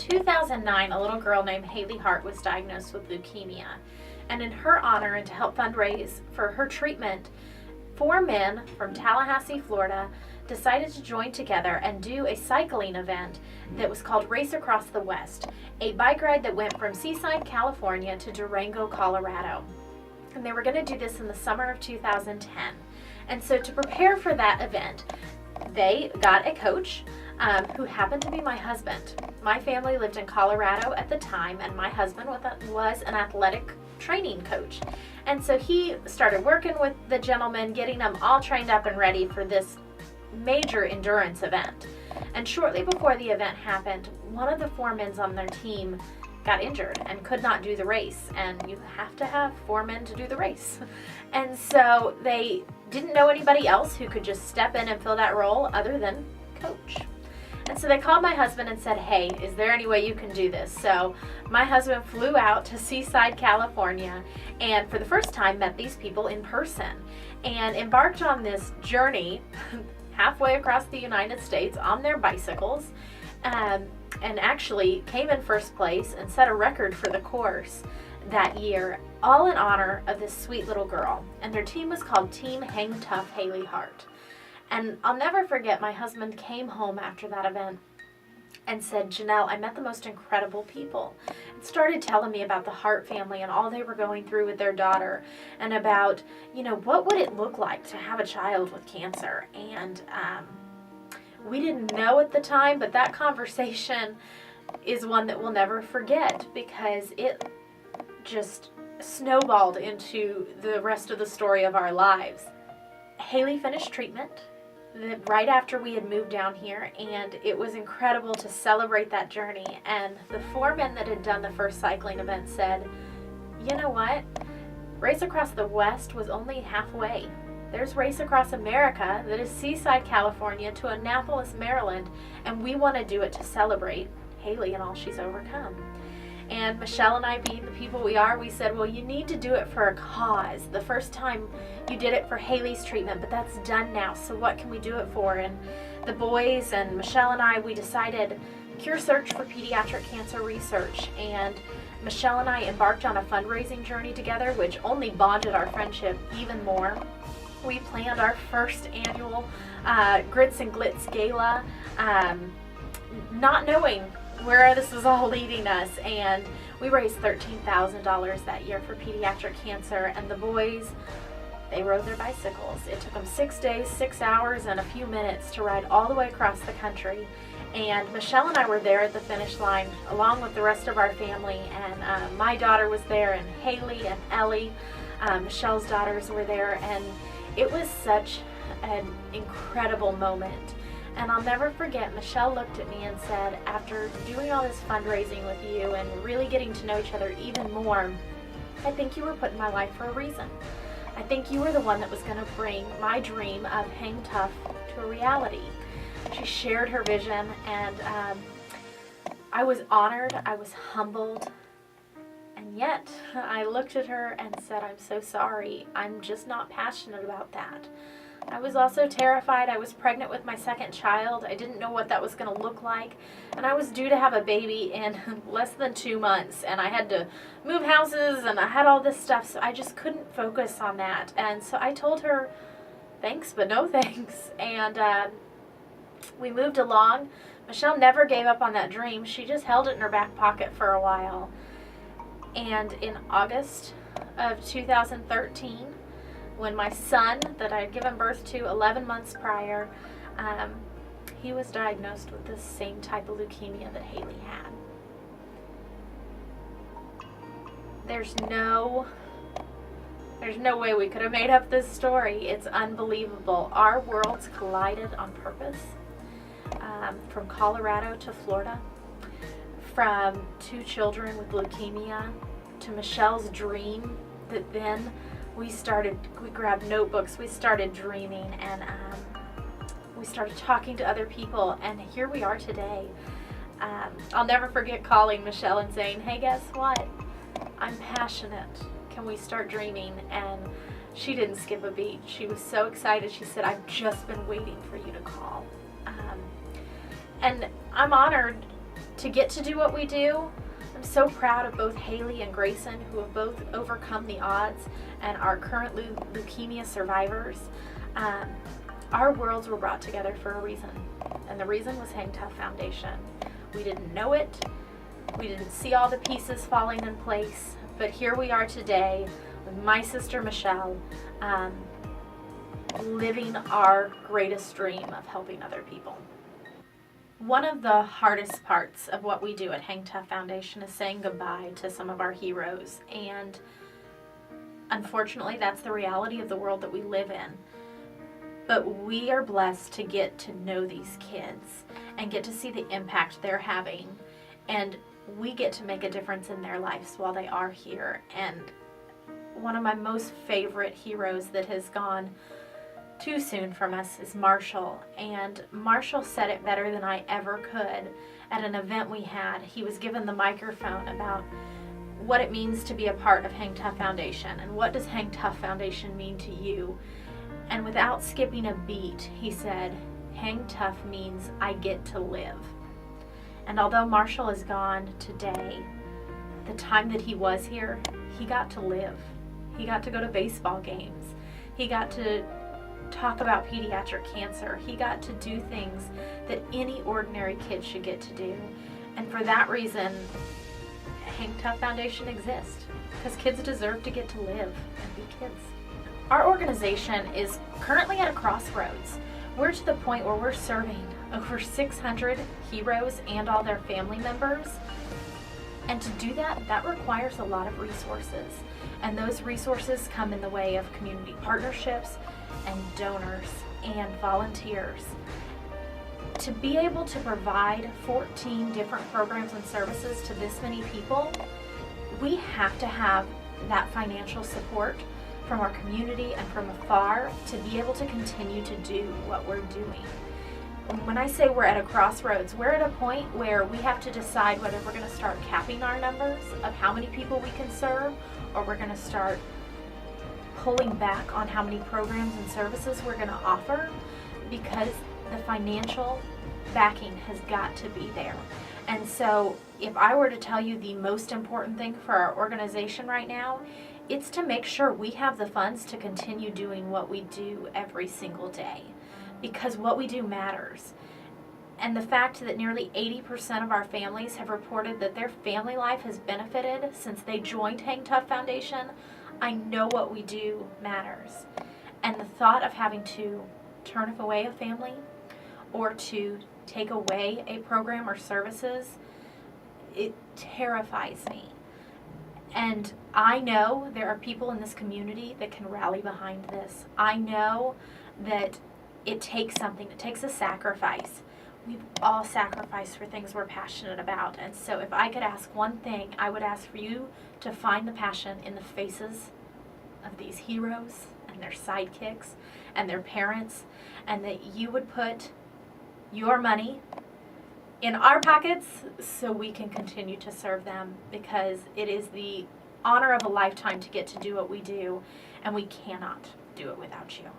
2009, a little girl named Haley Hart was diagnosed with leukemia. And in her honor and to help fundraise for her treatment, 4 men from Tallahassee, Florida, decided to join together and do a cycling event that was called Race Across the West, a bike ride that went from Seaside, California to Durango, Colorado. And they were going to do this in the summer of 2010. And so to prepare for that event, they got a coach who happened to be my husband. My family lived in Colorado at the time, and my husband was an athletic training coach. And so he started working with the gentlemen, getting them all trained up and ready for this major endurance event. And shortly before the event happened, one of the 4 men on their team got injured and could not do the race. And you have to have 4 men to do the race. And so they didn't know anybody else who could just step in and fill that role other than coach. And so they called my husband and said, hey, is there any way you can do this? So my husband flew out to Seaside, California, and for the first time met these people in person and embarked on this journey halfway across the United States on their bicycles, and actually came in first place and set a record for the course that year, all in honor of this sweet little girl. And their team was called Team Hang Tough Haley Hart. And I'll never forget, my husband came home after that event and said, Janelle, I met the most incredible people. And started telling me about the Hart family and all they were going through with their daughter, and about, what would it look like to have a child with cancer. And we didn't know at the time, but that conversation is one that we'll never forget, because it just snowballed into the rest of the story of our lives. Haley finished treatment right after we had moved down here, and it was incredible to celebrate that journey. And the 4 men that had done the first cycling event said, you know what? Race Across the West was only halfway. There's Race Across America that is Seaside, California to Annapolis, Maryland, and we want to do it to celebrate Haley and all she's overcome. And Michelle and I, being the people we are, we said, well, you need to do it for a cause. The first time you did it for Haley's treatment, but that's done now, so what can we do it for? And the boys and Michelle and I, we decided Cure Search for Pediatric Cancer Research. And Michelle and I embarked on a fundraising journey together, which only bonded our friendship even more. We planned our first annual Grits and Glitz Gala, not knowing where this was all leading us, and we raised $13,000 that year for pediatric cancer. And the boys, they rode their bicycles. It took them 6 days, 6 hours, and a few minutes to ride all the way across the country. And Michelle and I were there at the finish line along with the rest of our family, and my daughter was there, and Haley and Ellie, Michelle's daughters, were there, and it was such an incredible moment. And I'll never forget, Michelle looked at me and said, after doing all this fundraising with you and really getting to know each other even more, I think you were put in my life for a reason. I think you were the one that was going to bring my dream of Hang Tough to a reality. She shared her vision, and I was honored, I was humbled, and yet I looked at her and said, I'm so sorry, I'm just not passionate about that. I was also terrified. I was pregnant with my second child. I didn't know what that was going to look like. And I was due to have a baby in less than 2 months. And I had to move houses, and I had all this stuff. So I just couldn't focus on that. And so I told her, thanks, but no thanks. And we moved along. Michelle never gave up on that dream. She just held it in her back pocket for a while. And in August of 2013, when my son, that I had given birth to 11 months prior, he was diagnosed with the same type of leukemia that Haley had. There's no way we could have made up this story. It's unbelievable. Our worlds collided on purpose. From Colorado to Florida, from 2 children with leukemia to Michelle's dream, that then we grabbed notebooks, we started dreaming, and we started talking to other people, and here we are today. I'll never forget calling Michelle and saying, hey, guess what? I'm passionate. Can we start dreaming? And she didn't skip a beat. She was so excited. She said, I've just been waiting for you to call. And I'm honored to get to do what we do. I'm so proud of both Haley and Grayson, who have both overcome the odds and are current leukemia survivors. Our worlds were brought together for a reason, and the reason was Hang Tough Foundation. We didn't know it, we didn't see all the pieces falling in place, but here we are today with my sister Michelle, living our greatest dream of helping other people. One of the hardest parts of what we do at Hang Tough Foundation is saying goodbye to some of our heroes, and unfortunately that's the reality of the world that we live in. But we are blessed to get to know these kids and get to see the impact they're having, and we get to make a difference in their lives while they are here. And one of my most favorite heroes that has gone too soon from us is Marshall, and Marshall said it better than I ever could at an event we had. He was given the microphone about what it means to be a part of Hang Tough Foundation and what does Hang Tough Foundation mean to you. And without skipping a beat, he said, "Hang tough means I get to live." And although Marshall is gone today, the time that he was here, he got to live. He got to go to baseball games. He got to talk about pediatric cancer. He got to do things that any ordinary kid should get to do. And for that reason, Hang Tough Foundation exists, because kids deserve to get to live and be kids. Our organization is currently at a crossroads. We're to the point where we're serving over 600 heroes and all their family members. And to do that, that requires a lot of resources. And those resources come in the way of community partnerships and donors and volunteers. To be able to provide 14 different programs and services to this many people, we have to have that financial support from our community and from afar to be able to continue to do what we're doing. When I say we're at a crossroads, we're at a point where we have to decide whether we're going to start capping our numbers of how many people we can serve, or we're going to start pulling back on how many programs and services we're going to offer, because the financial backing has got to be there. And so if I were to tell you the most important thing for our organization right now, it's to make sure we have the funds to continue doing what we do every single day, because what we do matters. And the fact that nearly 80% of our families have reported that their family life has benefited since they joined Hang Tough Foundation, I know what we do matters. And the thought of having to turn away a family or to take away a program or services, it terrifies me. And I know there are people in this community that can rally behind this. I know that it takes something. It takes a sacrifice. We've all sacrificed for things we're passionate about. And so if I could ask one thing, I would ask for you to find the passion in the faces of these heroes and their sidekicks and their parents, and that you would put your money in our pockets so we can continue to serve them, because it is the honor of a lifetime to get to do what we do, and we cannot do it without you.